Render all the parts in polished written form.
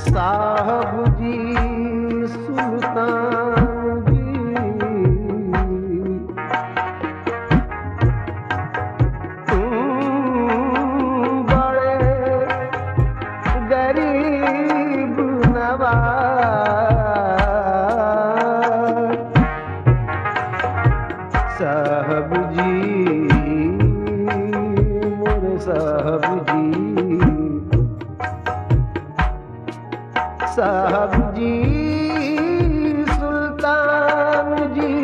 साहब जी सुल्तान जी तुम बड़े गरीब नवाज। साहब जी मोरे साहब जी, साहब जी सुल्तान जी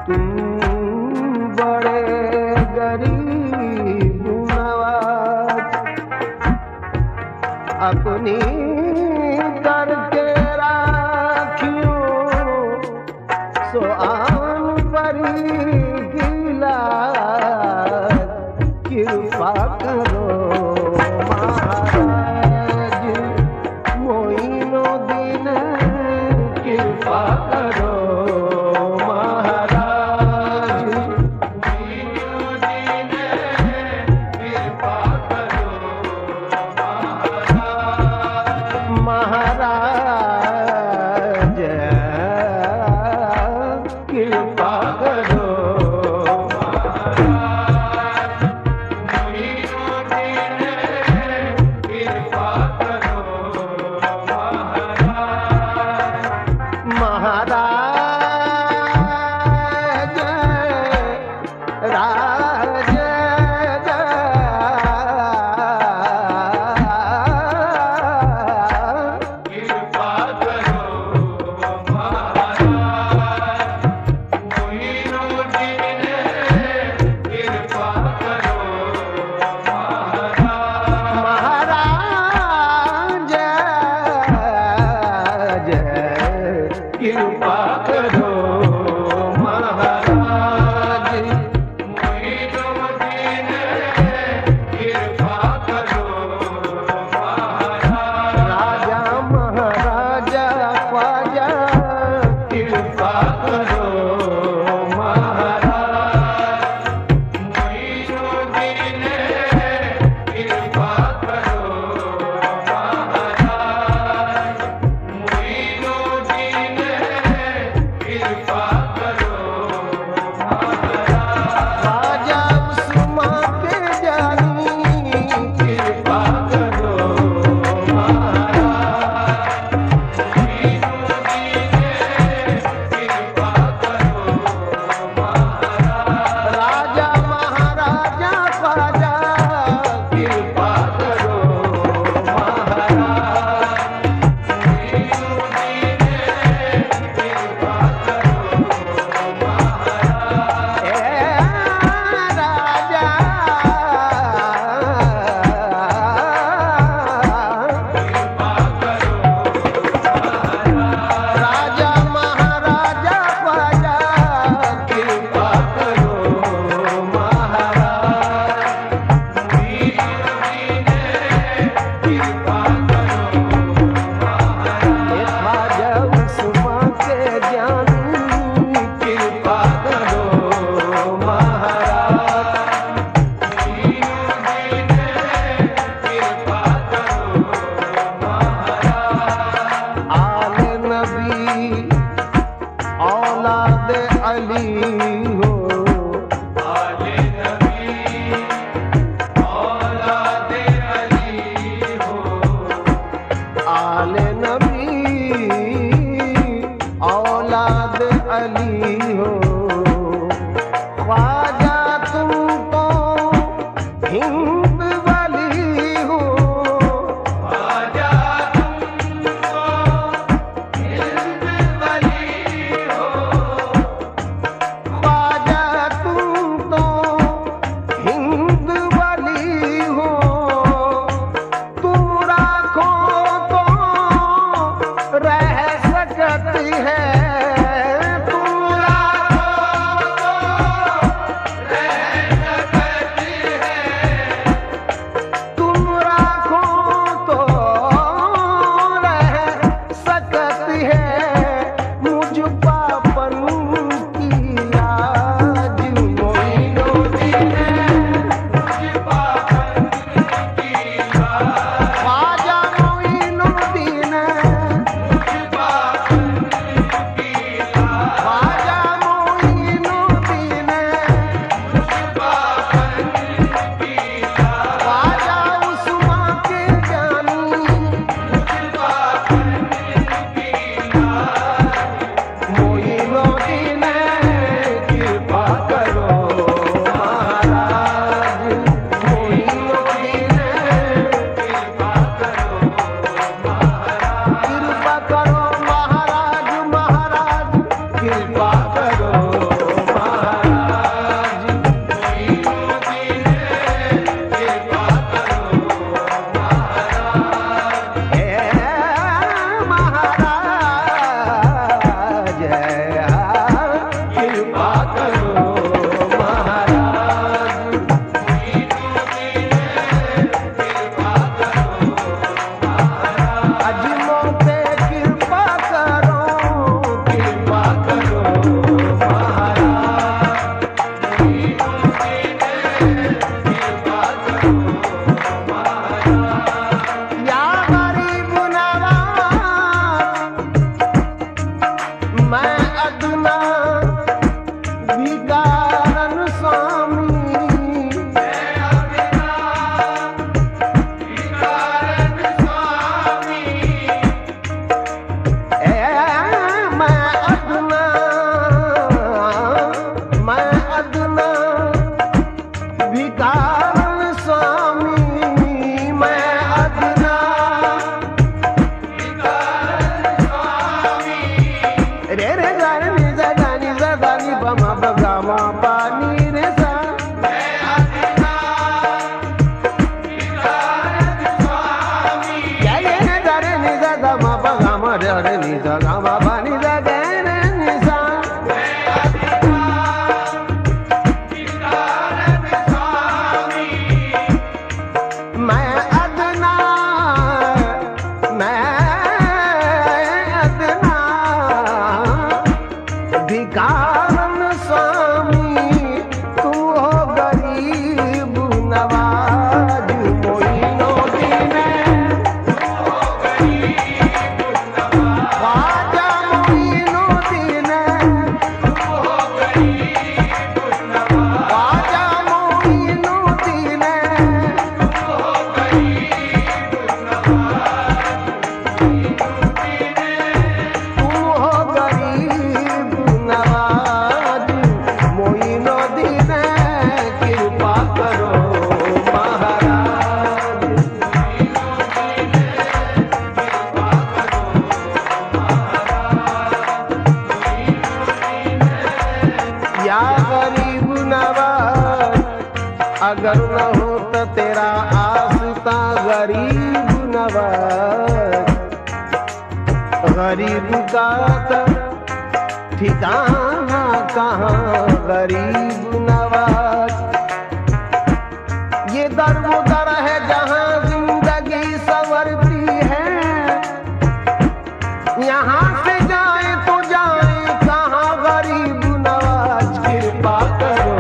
तुम बड़े गरीब नवाज। अपनी करके राखियो सो आन परी गिला कृपा करो महाराज मोइनो दिन कृपा करो महाराज मोइनो दिन कृपा करो महाराज कृपा करो। कृपा करो महाराज मोइनुद्दीन कृपा करो महाराज। राजा महाराजा ख्वाजा कृपा करो महाराज मोइनुद्दीन कृपा करो महाराज मोइनुद्दीन कृपा करो महाराज। राजा उस्मा के जानी कृपा करो महाराज मोइनुद्दीन कृपा करो महाराज। राजा महाराजा ख्वाजा कृपा करो महाराज मोइनुद्दीन कृपा करो महाराज। राजा कृपा करो राजा महाराजा ख्वाजा कृपा करो महाराज मोइनुद्दीन कृपा करो महाराज। ख्वाजा उस्मा के जानी कृपा करो महाराज मोइनुद्दीन कृपा करो महाराज। आले नबी औलाद अली हो आले नबी औलाद अली हो आले नबी औलाद अली हो। ख्वाजा तुम तो हिंद वाली हो ख्वाजा तुम तो हिंद वाली हो। रह सकती है। अगर न हो तो तेरा आसता गरीब नवाज, गरीब का तो ठिकाना कहाँ गरीब नवाज। ये दर वो दर है जहाँ जिंदगी संवरती है, यहाँ से जाए तो जाए कहाँ गरीब नवाज। कृपा करो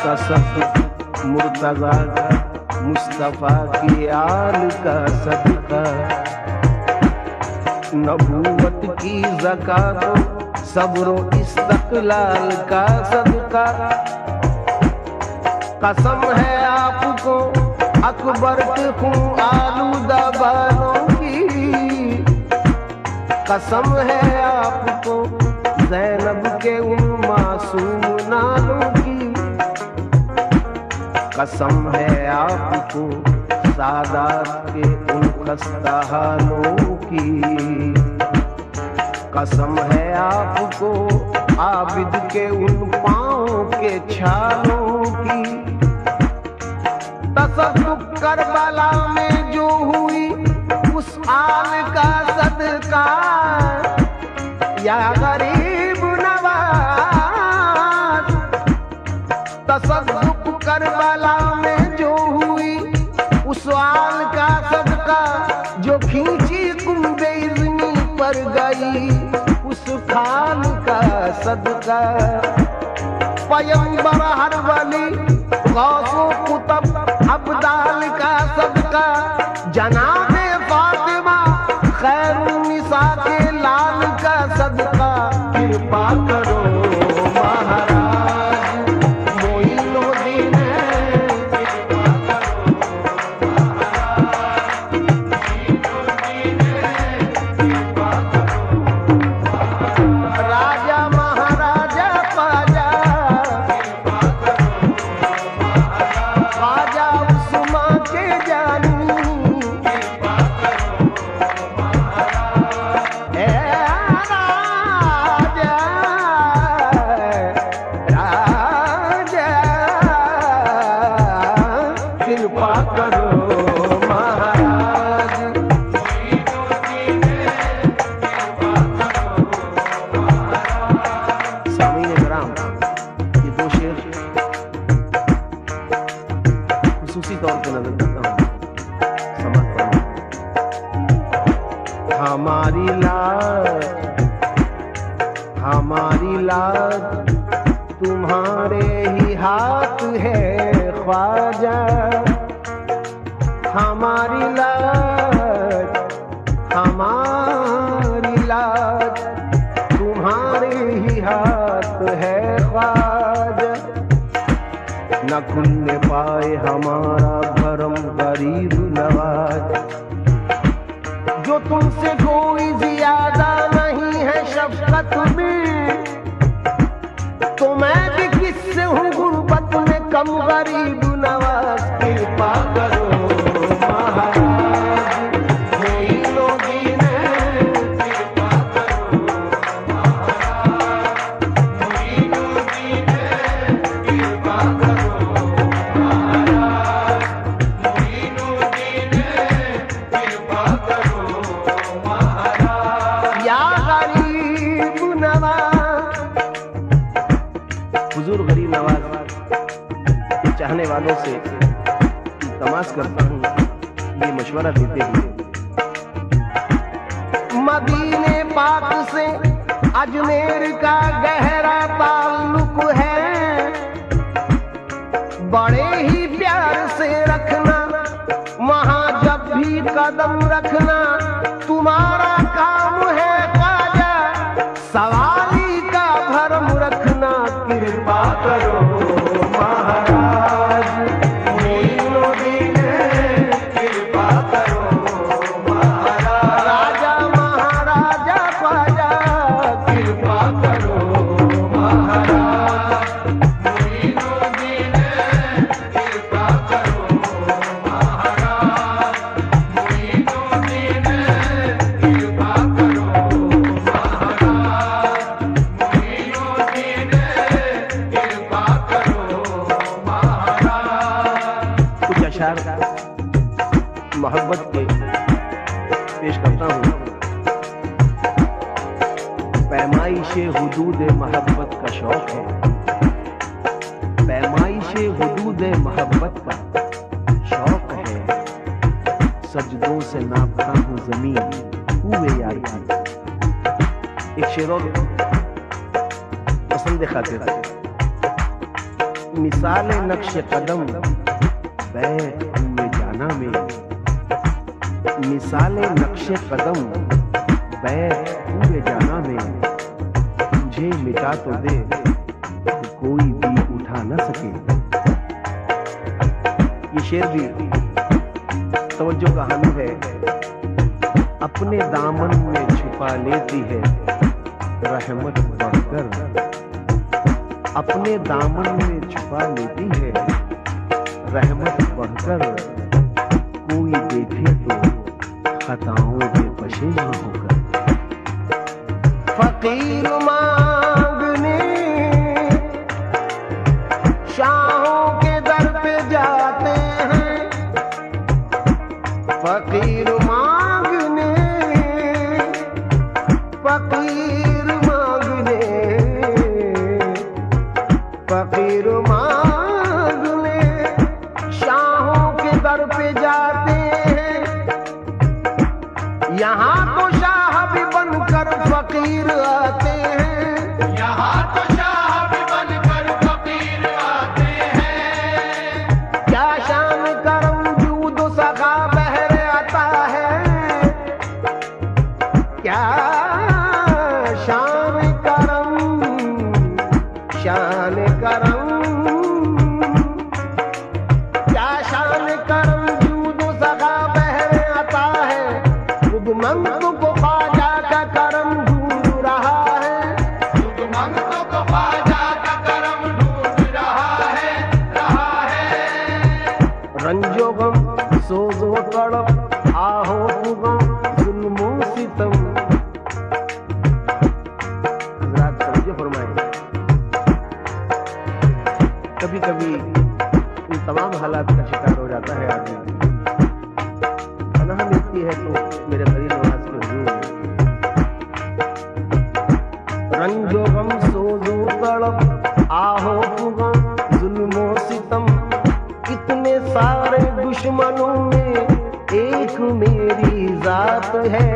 का सद मुर्तजा मुस्तफा की आल का सदका, नबूवत की ज़कात सब्रो इस्तक़लाल का सदका। कसम है आपको अकबर के खून आलूदा बालों की, कसम है आपको ज़ैनब के उन मासूम नालों की, कसम है आपको सादात के उन खस्ता हालों की, कसम है आपको आबिद के उन पाँव के छालों की। तसव्वुफ करबला में जो हुई उस आल का सदका, या गरीब नवाज। तसव्वुफ करबला में जो हुई उस आल का सदका, जो खींची कुंबे इज़्नी पर गई उस खान का सदका। पैगंबर हर वली गौसो कुतुब अब्दाल का सदका, जनाबे फातिमा खैरुन्निसा के लाल का सदका। कृपा करो महाराज मोइनुद्दीन, कृपा करो महाराज मोइनुद्दीन, कृपा करो राजा महाराजा पाजा, ख्वाजा उस्मा के जानी, ए राजा राजा कृपा करो महाराज। सामीन इकराम, ये दो शेर खुसूसी तौर पे नजर करता हूँ, समाज पर। हमारी लाज तुम्हारे ही हाथ है ख्वाजा, हमारी लाज तुम्हारे ही हाथ है ख्वाजा। न खुलने पाए हमारा भरम गरीब नवाज, जो तुमसे कोई ज्यादा नहीं है शफकत में, तो मैं भी किससे हूँ गुर्बत में कम गरीब नवाज। कृपा करो महाराज मोइनुद्दीन, कृपा करो महाराज मोइनुद्दीन, कृपा करो महाराज मोइनुद्दीन, कृपा करो महाराज। या गरीब नवाज, हुजूर गरीब नवाज के चाहने वालों से तमाश करता हूँ ये मशवरा देते हुए, मदीने पाक से अजमेर का गहरा ताल्लुक है, बड़े ही प्यार से रखना वहाँ जब भी कदम रखना, तुम्हारा काम है ख्वाजा सवारी का भरम रखना। कृपा करो महाराज मोइनुद्दीन, कृपा करो महाराज राजा महाराजा ख्वाजा, कृपा करो महाराज मोइनुद्दीन, कृपा करो महाराज मोइनुद्दीन, कृपा करो महाराज मोइनुद्दीन, कृपा करो महाराज। कुछ अशार मोहब्बत के पेश करता हूँ। पैमाइशे हुदूद मोहब्बत का शौक है, पैमाइशे हुदूद मोहब्बत का शौक है, सजदों से नापता हूँ जमीन हुए यार की। एक शेर और पसंद खातिर, मिसाले नक्श कदम बैठ हुए जाना में, मिसाले नक्श कदम बैठ हुए जाना में, तुझे मिटा तो दे तो कोई भी उठा न सके। ये शेर भी तवज्जो का हामी है। अपने दामन में छुपा लेती है रहमत बढ़कर, अपने दामन में छुपा लेती है रहमत बढ़कर, कोई देखे तो खताओं के पशेज़ होकर। फकीर मांगने शाहों के दर पे जाते हैं, फकीर मांगने, फकीर मांगने, फकीर मांगने शाहों के दर पे जाते हैं। यहाँ तो शाह भी बनकर फकीर आते हैं, यहाँ तो शाह भी बनकर फकीर आते हैं। क्या शान करम जूद सखा बहर आता है, क्या शान करम, शान करम, क्या शान करम जूद सखा बहर आता है। खुद मंग को ख्वाजा का करम ढूंढ रहा है, खुद मंगतों को ख्वाजा का करम ढूंढ रहा है, रहा है। रंजो गम सोजो तड़प आहो गम जुल्मो सितम। हज़रात तवज्जो फरमाए, कभी कभी इन तमाम हालात का शिकार हो जाता है आदमी। पनाह मिलती है तो मेरे गरीब नवाज के हुजूर में। रंजो गम सोजो तड़प आहो गम जुल्मो सितम, इतने सारे दुश्मनों में एक मेरी जात है।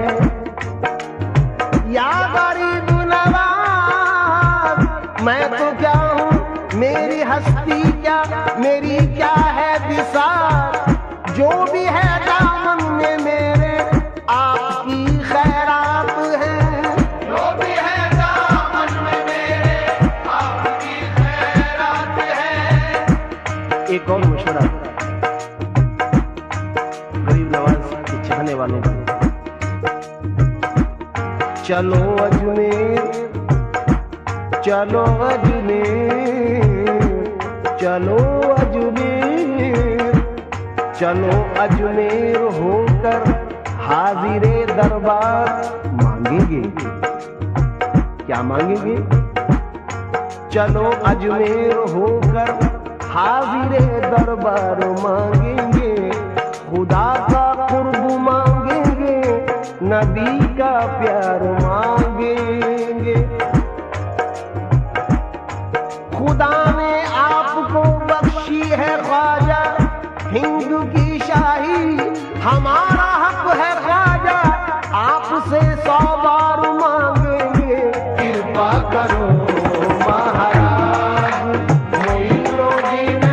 या गरीब नवाज मैं तो क्या हूँ, मेरी हस्ती क्या, मेरी क्या है बिसात। जो भी है दामन में मेरे आपकी खैरात है, जो भी है दामन में मेरे आपकी खैरात है। एक और मशवरा गरीब नवाज के चाहने वालों को, चलो अजमेर, चलो अजमेर, चलो अजमेर, चलो अजमेर होकर हाजिरे दरबार मांगेंगे। क्या मांगेंगे? चलो अजमेर होकर हाजिरे दरबार मांगेंगे, खुदा का कुर्ब मांगेंगे, नबी का प्यार मांगेंगे। खुदा ने आपको बख्शी है ख्वाजा हिंद की शाही, हमारा हक है ख्वाजा आपसे 100 बार मांगेंगे। कृपा करो महाराज मोइनुद्दीन,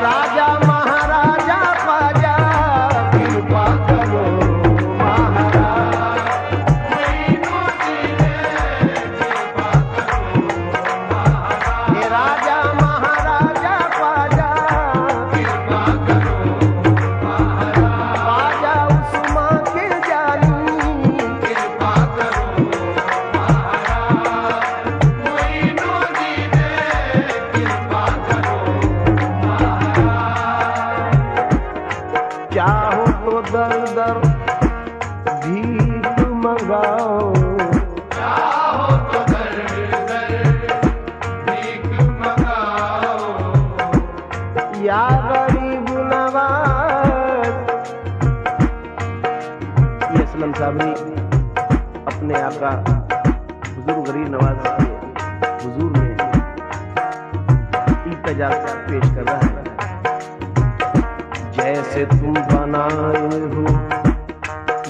राजा महाराजा ख्वाजा, कृपा करो महाराज हे राजा महाराजा ख्वाजा, ख्वाजा उस्मान के जानी, चाहो तो दर दर भीख मंगाओ, चाहो तो दर दर भीख मंगाओ। या गरीब नवाज। ये असलम साबरी अपने आका हुजूर गरीब नवाज के हुजूर में इल्तिजा पेश कर रहा है। जैसे तुम बनाए हो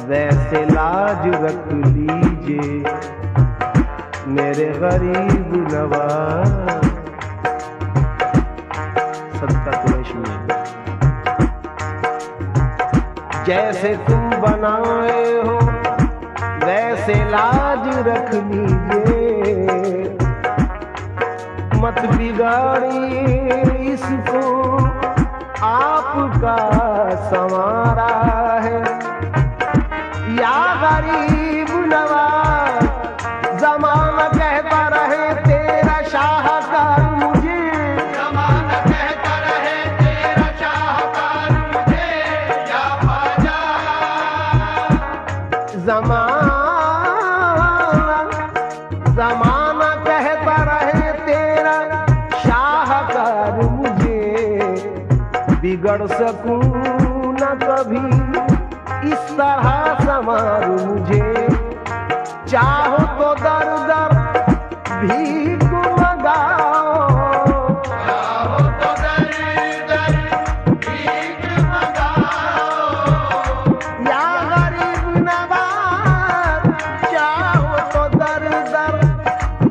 वैसे लाज रख लीजिए, मेरे मेरे गरीब नवाज। सदका कुरैश में जैसे तुम बनाए हो वैसे लाज रख लीजिए, मत बिगाड़िए इसको, आपका संवारा है। या गरीब नवाज, जमाना कहता रहे तेरा शाहकार मुझे, जमाना कहता रहे तेरा शाहकार मुझे, या ख्वाजा। जमाना कहता रहे तेरा शाहकार मुझे, बिगड़ सकूं न कभी इस तरह संवार मुझे। चाहो तो दर दर भीख मंगाओ, चाहो तो दर दर भीख मंगाओ, या गरीब नवाज, चाहो तो दर दर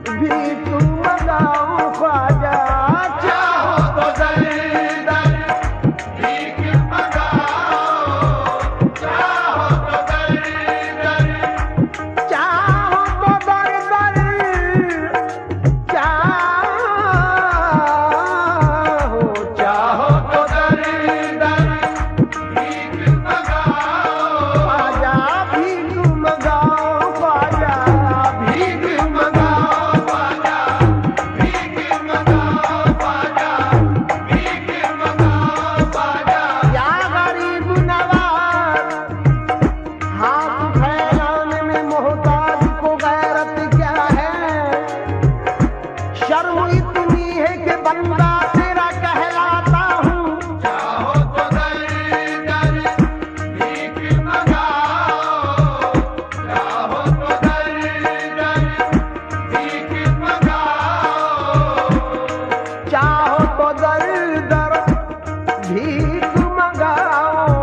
भीख मंगाओ ख्वाजा। चाहो तो दर दर भीख मंगाओ, चाहो तो दर दर, चाहो तो दर दर, चाहो चाहो तो दर दर भीख मंगाओ, ख्वाजा भीख मंगाओ ख्वाजा, भीख मंगाओ ख्वाजा, भीख मंगाओ ख्वाजा, भीख मंगाओ ख्वाजा। या गरीब नवाज, हाथ फैलाने में मोहताज को गैरत क्या है। शर्म इतनी है कि बंदा तेरा कहलाता हूँ। चाहो तो दर दर भीख मंगाओ, चाहो तो दर दर भीख मंगाओ, चाहो तो दर दर भीख मंगाओ,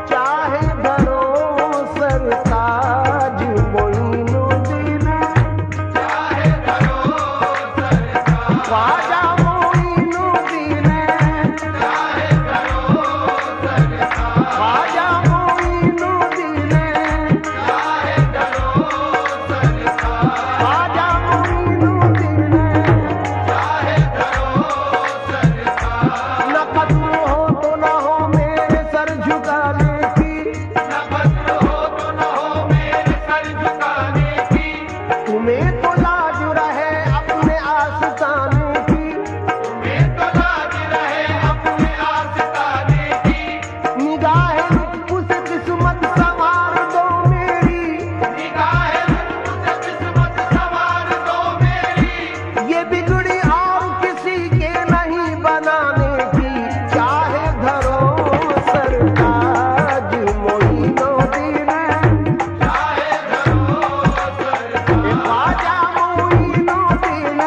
चाहे धरो सरताज मोइनुद्दीन, चाहे धरो सरकार, ख्वाजा मोइनुद्दीन, चाहे धरो सरकार, ख्वाजा मोइनुद्दीन, चाहे धरो सरकार, ख्वाजा मोइनुद्दीन। चाहे धरो सरकार। न कद्र हो तो न हो मेरे सर झुकाने की, न पत्र हो तो न हो मेरे सर झुकाने की, तुम्हें तो लाज रहे अपने आस्ताने की। तुम्हें तो लाज रहे अपने आस्ताने की। निगाह लुत्फ से किस्मत संवार दो मेरी, निगाह लुत्फ से किस्मत संवार दो मेरी, ये बिगड़ी और किसी के नहीं बनाने की। चाहे धरो सरताज मोइनुद्दीन, चाहे धरो सरकार, ख्वाजा मोइनुद्दीन,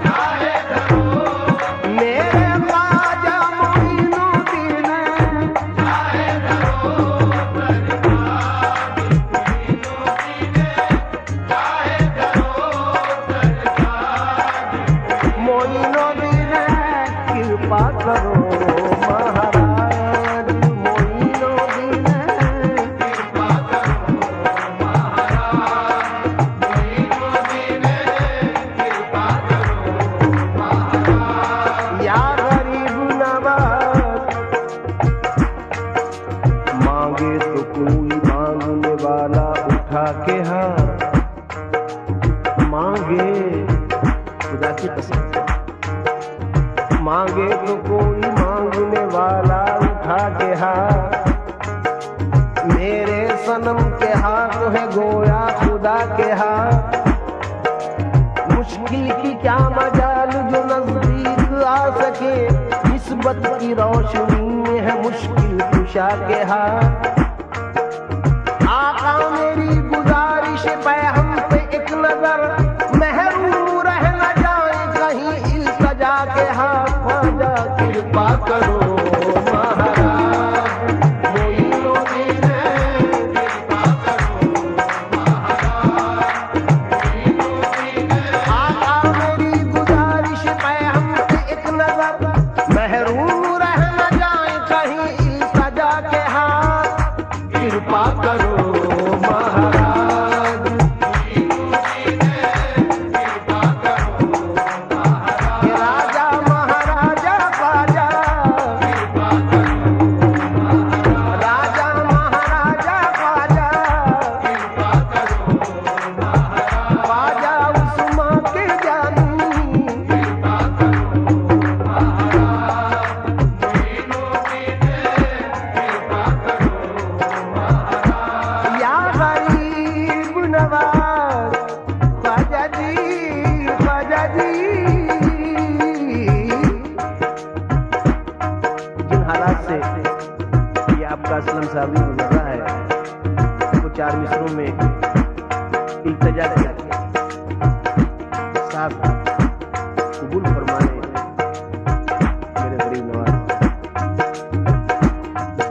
चाहे धरो, मेरे ख्वाजा मोइनुद्दीन। चाहे धरो सरकार, चाहे धरो सरकार। मोइनुद्दीन कृपा करो महाराज, मोइनुद्दीन कृपा करो महाराज, मोइनुद्दीन कृपा करो महाराज। या गरीब नवाज, मांगे तो कोई मांगने वाला उठा के हाथ, मांगे खुदा की कसम, मांगे तो कोई मांगने वाला उठा के हाथ। मेरे सनम के हाथ है गोया खुदा के हाथ। मुश्किल की क्या मजाल जो नजदीक आ सके, निस्बत की रोशनी में है मुश्किल कुशा के हाथ। आका मेरी गुजारिश पे हम पे एक नजर, महरूम रह न जाए कहीं इल्तजा के हाथ। ख्वाजा कृपा करो महाराज, मोइनुद्दीन कृपा करो महाराज, मोइनुद्दीन जी। जिन हालात से ये आपका असलम साहब गुजर रहा है, वो 4 मिसरों में इल्तिजा किया, साहब कबूल फरमाने मेरे गरीब नवाज।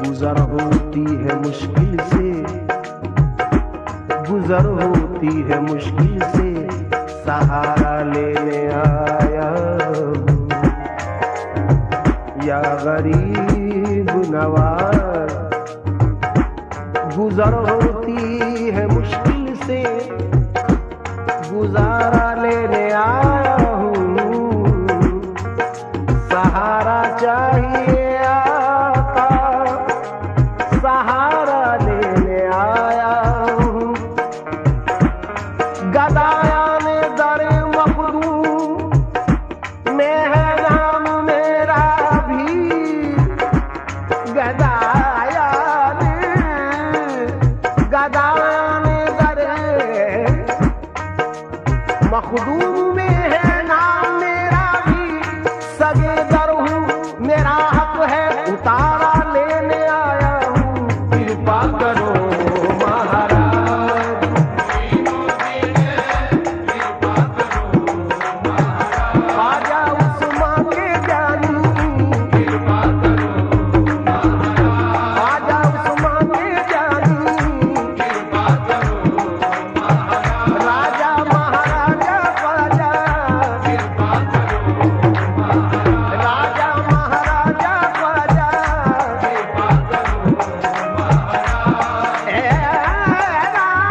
गुजर होती है मुश्किल से, गुजर होती है मुश्किल से, सहारा लेने आया हूँ या गरीब नवाज। गुजर होती है मुश्किल से, गुजारा लेने आया हूँ, सहारा चाहिए आका, सहारा लेने आया हूँ। गदाया ने दरे मखदूम में है नाम मेरा भी, गदाया ने दरे मखदूम में है नाम मेरा भी, सगे दर हूँ मेरा हक है, उतारा लेने आया हूँ। कृपा करो महाराज, ख्वाजा उस्मान के जानी, ख्वाजा उस्मान के जानी, राजा महाराजा ख्वाजा, राजा महाराजा ख्वाजा, ए राजा